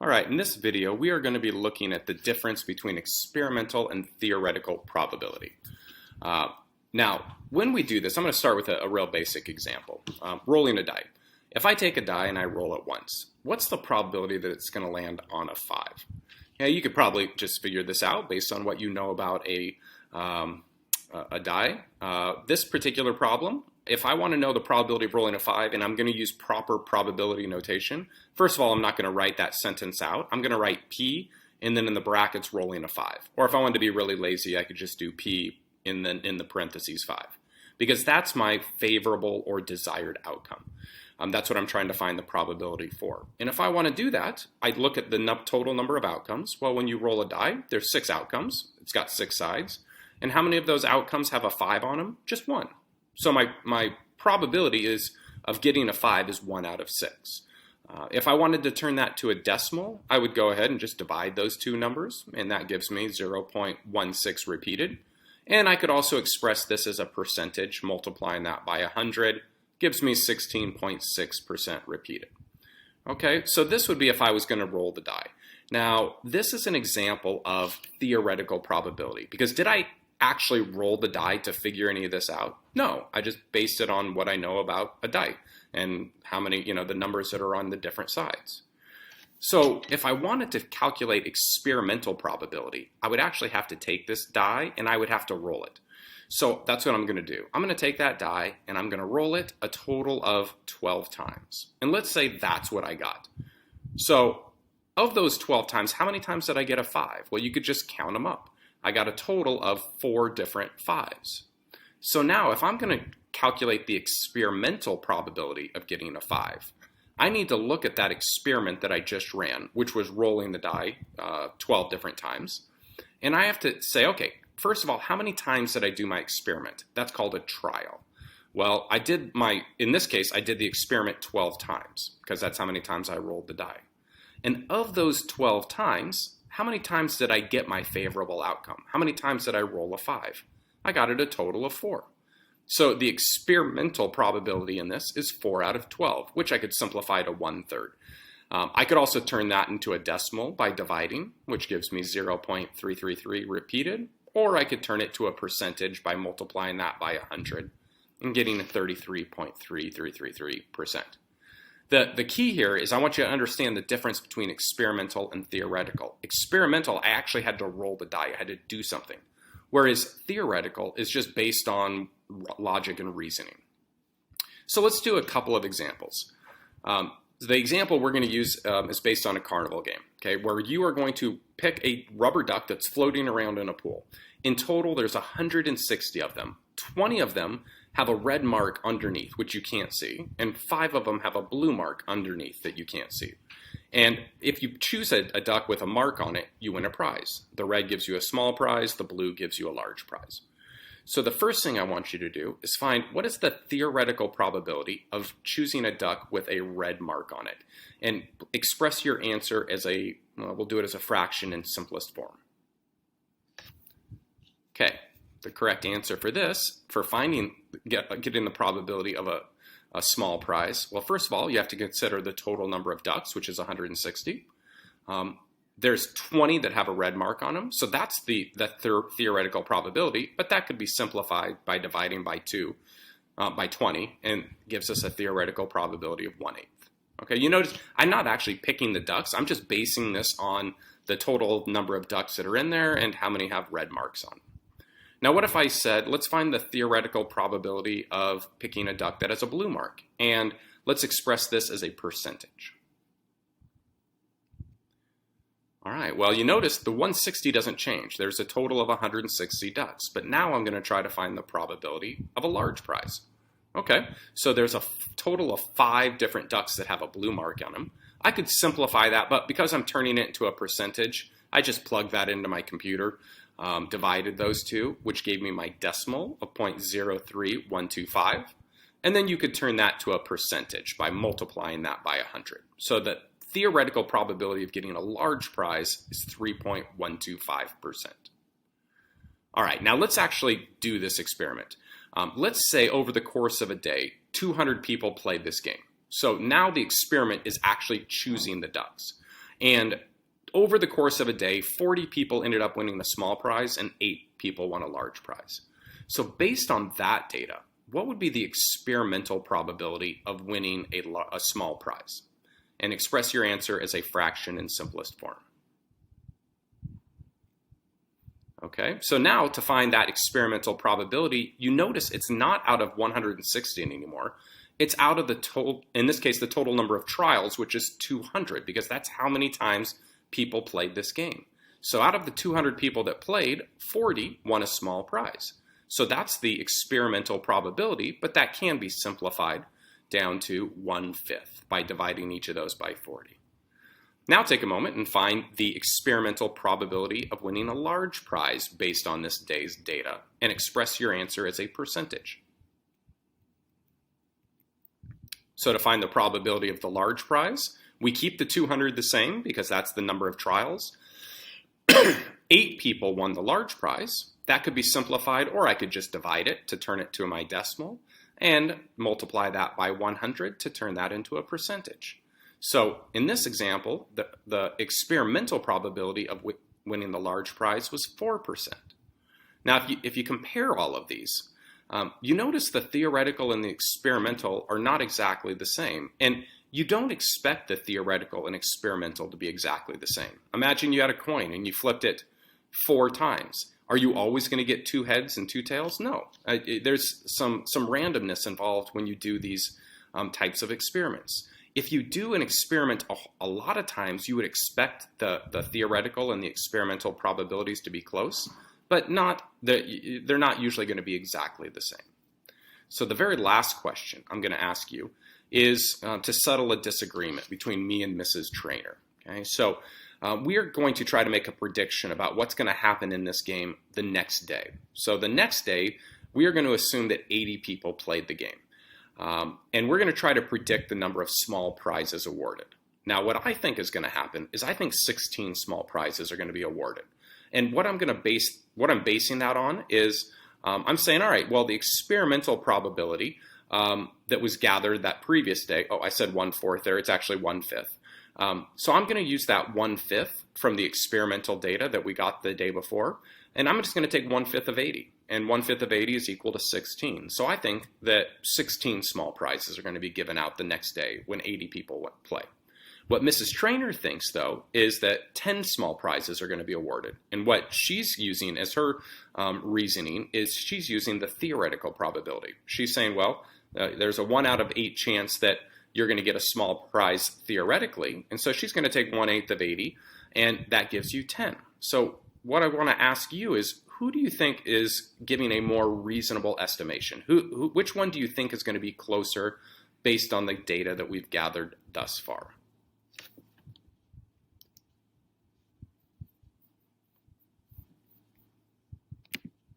All right, in this video, we are going to be looking at the difference between experimental and theoretical probability. Now, when we do this, I'm going to start with a real basic example, rolling a die. If I take a die and I roll it once, what's the probability that it's going to land on a 5? Yeah, you could probably just figure this out based on what you know about a die. This particular problem, if I want to know the probability of rolling a 5 and I'm going to use proper probability notation, first of all, I'm not going to write that sentence out. I'm going to write P and then in the brackets rolling a 5. Or if I wanted to be really lazy, I could just do P in the parentheses 5. Because that's my favorable or desired outcome. That's what I'm trying to find the probability for. And if I want to do that, I look at the total number of outcomes. Well, when you roll a die, there's 6 outcomes. It's got 6 sides. And how many of those outcomes have a 5 on them? Just 1. So my probability of getting a 5 is 1 out of 6. If I wanted to turn that to a decimal, I would go ahead and just divide those two numbers, and that gives me 0.16 repeated. And I could also express this as a percentage, multiplying that by 100 gives me 16.6% repeated. Okay, so this would be if I was going to roll the die. Now, this is an example of theoretical probability, because did I actually roll the die to figure any of this out? No, I just based it on what I know about a die and how many, the numbers that are on the different sides. So if I wanted to calculate experimental probability, I would actually have to take this die and I would have to roll it. So that's what I'm going to do. I'm going to take that die and I'm going to roll it a total of 12 times. And let's say that's what I got. So of those 12 times, how many times did I get a 5? Well, you could just count them up. I got a total of 4 different 5s. So now if I'm going to calculate the experimental probability of getting a 5, I need to look at that experiment that I just ran, which was rolling the die 12 different times. And I have to say, okay, first of all, how many times did I do my experiment? That's called a trial. Well, in this case, I did the experiment 12 times because that's how many times I rolled the die. And of those 12 times, how many times did I get my favorable outcome? How many times did I roll a 5? I got it a total of 4. So the experimental probability in this is 4 out of 12, which I could simplify to 1/3. I could also turn that into a decimal by dividing, which gives me 0.333 repeated, or I could turn it to a percentage by multiplying that by 100 and getting a 33.3333%. The key here is I want you to understand the difference between experimental and theoretical. Experimental, I actually had to roll the die. I had to do something. Whereas theoretical is just based on logic and reasoning. So let's do a couple of examples. The example we're going to use is based on a carnival game, okay, where you are going to pick a rubber duck that's floating around in a pool. In total, there's 160 of them. 20 of them have a red mark underneath, which you can't see, and 5 of them have a blue mark underneath that you can't see. And if you choose a duck with a mark on it, you win a prize. The red gives you a small prize, the blue gives you a large prize. So the first thing I want you to do is find what is the theoretical probability of choosing a duck with a red mark on it. And express your answer as we'll do it as a fraction in simplest form. Okay, the correct answer for this, for getting the probability of a small prize, well, first of all, you have to consider the total number of ducks, which is 160. There's 20 that have a red mark on them, so that's the theoretical probability, but that could be simplified by dividing by 20, and gives us a theoretical probability of 1/8. Okay, you notice I'm not actually picking the ducks, I'm just basing this on the total number of ducks that are in there and how many have red marks on them. Now, what if I said, let's find the theoretical probability of picking a duck that has a blue mark, and let's express this as a percentage. All right, well, you notice the 160 doesn't change. There's a total of 160 ducks, but now I'm going to try to find the probability of a large prize. Okay, so there's a total of 5 different ducks that have a blue mark on them. I could simplify that, but because I'm turning it into a percentage, I just plugged that into my computer. Divided those two, which gave me my decimal of 0.03125. And then you could turn that to a percentage by multiplying that by 100. So the theoretical probability of getting a large prize is 3.125%. All right, now let's actually do this experiment. Let's say over the course of a day, 200 people played this game. So now the experiment is actually choosing the ducks. And over the course of a day, 40 people ended up winning the small prize and 8 people won a large prize. So based on that data, what would be the experimental probability of winning a small prize? And express your answer as a fraction in simplest form. Okay, so now to find that experimental probability, you notice it's not out of 160 anymore. It's out of the total, in this case, the total number of trials, which is 200, because that's how many times people played this game. So out of the 200 people that played, 40 won a small prize. So that's the experimental probability, but that can be simplified down to 1/5 by dividing each of those by 40. Now take a moment and find the experimental probability of winning a large prize based on this day's data and express your answer as a percentage. So to find the probability of the large prize, we keep the 200 the same because that's the number of trials. 8 people won the large prize. That could be simplified, or I could just divide it to turn it to my decimal and multiply that by 100 to turn that into a percentage. So in this example, the experimental probability of winning the large prize was 4%. Now, if you compare all of these, you notice the theoretical and the experimental are not exactly the same. And you don't expect the theoretical and experimental to be exactly the same. Imagine you had a coin and you flipped it 4 times. Are you always going to get 2 heads and 2 tails? No. There's some randomness involved when you do these types of experiments. If you do an experiment a lot of times, you would expect the theoretical and the experimental probabilities to be close, but they're not usually going to be exactly the same. So the very last question I'm going to ask you is to settle a disagreement between me and Mrs. Trainer. Okay, so we are going to try to make a prediction about what's going to happen in this game the next day. So the next day, we are going to assume that 80 people played the game. And we're going to try to predict the number of small prizes awarded. Now, what I think is going to happen is I think 16 small prizes are going to be awarded. And what I'm basing that on is I'm saying, all right, well, the experimental probability that was gathered that previous day, oh, I said 1/4 there, it's actually 1/5. So I'm going to use that 1/5 from the experimental data that we got the day before, and I'm just going to take 1/5 of 80. And 1/5 of 80 is equal to 16. So I think that 16 small prizes are going to be given out the next day when 80 people play. What Mrs. Trainer thinks, though, is that 10 small prizes are going to be awarded. And what she's using as her reasoning is she's using the theoretical probability. She's saying, well, there's a 1 out of 8 chance that you're going to get a small prize theoretically. And so she's going to take 1/8 of 80, and that gives you 10. So what I want to ask you is, who do you think is giving a more reasonable estimation? Which one do you think is going to be closer based on the data that we've gathered thus far?